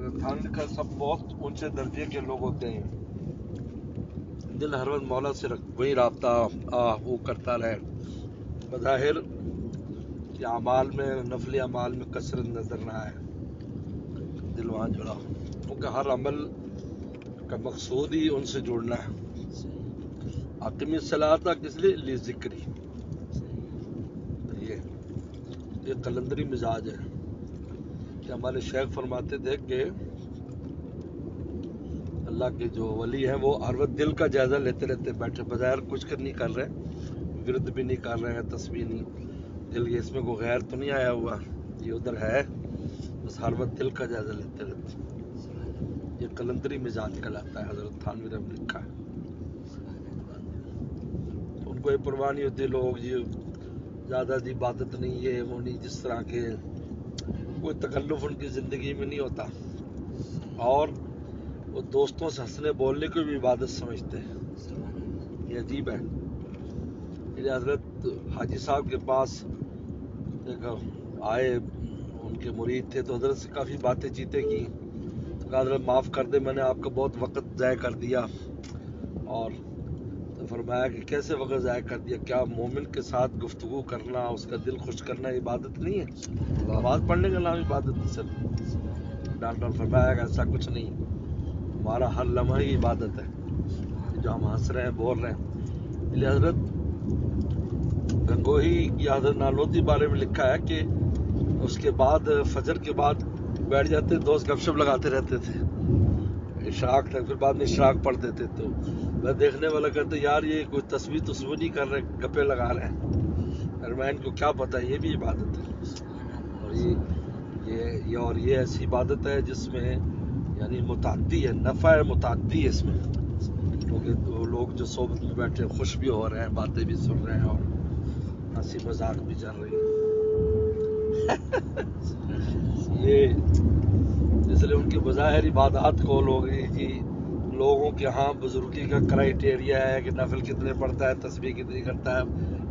حضرت تھانوی کا سب بہت اونچے درجے کے لوگ ہوتے ہیں. دل ہر وقت مولا سے وہی رابطہ وہ کرتا رہے. بظاہر کہ اعمال میں نفلی اعمال میں کثرت نظر نہ آئے, دل وہاں جڑا ہو, کیونکہ ہر عمل کا مقصود ہی ان سے جڑنا ہے. اقیم الصلاۃ کس لیے ذکری. یہ قلندری مزاج ہے کہ ہمارے شیخ فرماتے تھے کہ اللہ کے جو ولی ہیں وہ ہر وقت دل کا جائزہ لیتے رہتے بیٹھے, بظاہر کچھ نہیں کر رہے, ورد بھی نہیں کر رہے ہیں, تسبیح نہیں, دل کے اس میں کوئی غیر تو نہیں آیا ہوا, یہ ادھر ہے, بس ہر وقت دل کا جائزہ لیتے رہتے. یہ قلندری مزاج کہلاتا ہے, حضرت تھانوی نے لکھا ہے. ان کو یہ پرواہ نہیں ہوتی, لوگ یہ زیادہ دی عبادت نہیں ہے وہ نہیں, جس طرح کے کوئی تکلف ان کی زندگی میں نہیں ہوتا, اور وہ دوستوں سے ہنسنے بولنے کو بھی عبادت سمجھتے ہیں. یہ عجیب ہے. میرے حضرت حاجی صاحب کے پاس ایک آئے, ان کے مرید تھے, تو حضرت سے کافی باتیں چیتیں کی. تو کہا حضرت معاف کر دے, میں نے آپ کا بہت وقت ضائع کر دیا. اور تو فرمایا کہ کیسے وقت ضائع کر دیا, کیا مومن کے ساتھ گفتگو کرنا, اس کا دل خوش کرنا عبادت نہیں ہے؟ نماز پڑھنے کا نام عبادت ہے صرف. ڈاکٹر فرمایا کہ ایسا کچھ نہیں, ہمارا ہر لمحہ ہی عبادت ہے, جو ہم ہنس رہے ہیں بول رہے ہیں. اس لیے حضرت گنگوہی یا حضرت نانوتوی بارے میں لکھا ہے کہ اس کے بعد فجر کے بعد بیٹھ جاتے, دوست گپ شپ لگاتے رہتے تھے اشراق تک, پھر بعد میں اشراق پڑھ دیتے. تو میں دیکھنے والا کہتے یار یہ کوئی تصویر تصویر نہیں کر رہے, گپے لگا رہے ہیں. اور میں ان کو کیا پتا, یہ بھی عبادت ہے. اور یہ ایسی عبادت ہے جس میں یعنی متعدی ہے, نفع ہے متعدی ہے اس میں, کیونکہ وہ لوگ جو صحبت میں بیٹھے خوش بھی ہو رہے ہیں, باتیں بھی سن رہے ہیں, اور ہنسی مذاق بھی چل رہی ہے. یہ اس لیے ان کی بظاہر عبادات کو لوگوں کے ہاں بزرگی کا کرائیٹیریا ہے کہ نفل کتنے پڑھتا ہے, تسبیح کتنی کرتا ہے.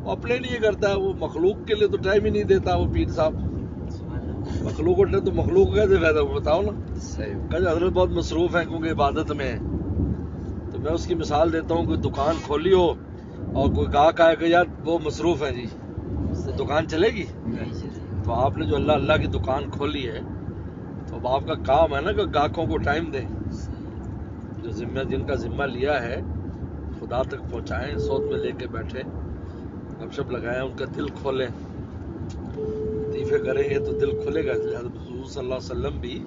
وہ اپنے لیے کرتا ہے, وہ مخلوق کے لیے تو ٹائم ہی نہیں دیتا. وہ پیر صاحب مخلوق اٹھے تو مخلوق کیسے فائدہ, بتاؤ نا. کہ حضرت بہت مصروف ہیں کیونکہ عبادت میں ہے. تو میں اس کی مثال دیتا ہوں, کوئی دکان کھولی ہو اور کوئی گاہک آئے کہ یار وہ مصروف ہے جی, تو دکان چلے گی؟ تو آپ نے جو اللہ اللہ کی دکان کھولی ہے, تو اب آپ کا کام ہے نا کہ گاہکوں کو ٹائم دیں, جو جن کا ذمہ لیا ہے خدا تک پہنچائیں, سوت میں لے کے بیٹھے, گپ شپ لگائیں, ان کا دل کھولیں, لطیفے کریں گے تو دل کھلے گا. حضرت حضور صلی اللہ علیہ وسلم بھی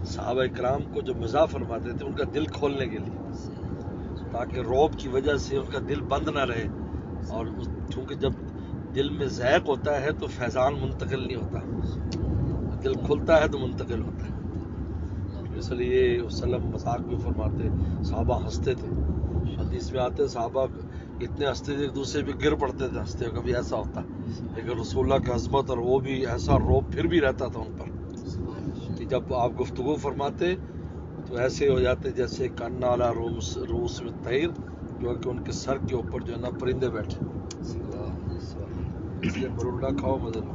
صحابہ اکرام کو جو مزاح فرماتے تھے ان کا دل کھولنے کے لیے, تاکہ رعب کی وجہ سے ان کا دل بند نہ رہے. اور چونکہ جب دل میں ذائق ہوتا ہے تو فیضان منتقل نہیں ہوتا, دل کھلتا ہے تو منتقل ہوتا ہے. اس لیے وسلم مذاق بھی فرماتے, صحابہ ہنستے تھے. حدیث میں آتے صحابہ اتنے ہنستے تھے ایک دوسرے پہ گر پڑتے تھے ہنستے, کبھی ایسا ہوتا. لیکن رسول اللہ کی عظمت اور وہ بھی ایسا روب پھر بھی رہتا تھا ان پر کہ جب آپ گفتگو فرماتے تو ایسے ہو جاتے جیسے کانا علی روس میں طیر, جو کہ ان کے سر کے اوپر جو ہے نا پرندے بیٹھے. اس لیے مرولہ کھاؤ مزے لو.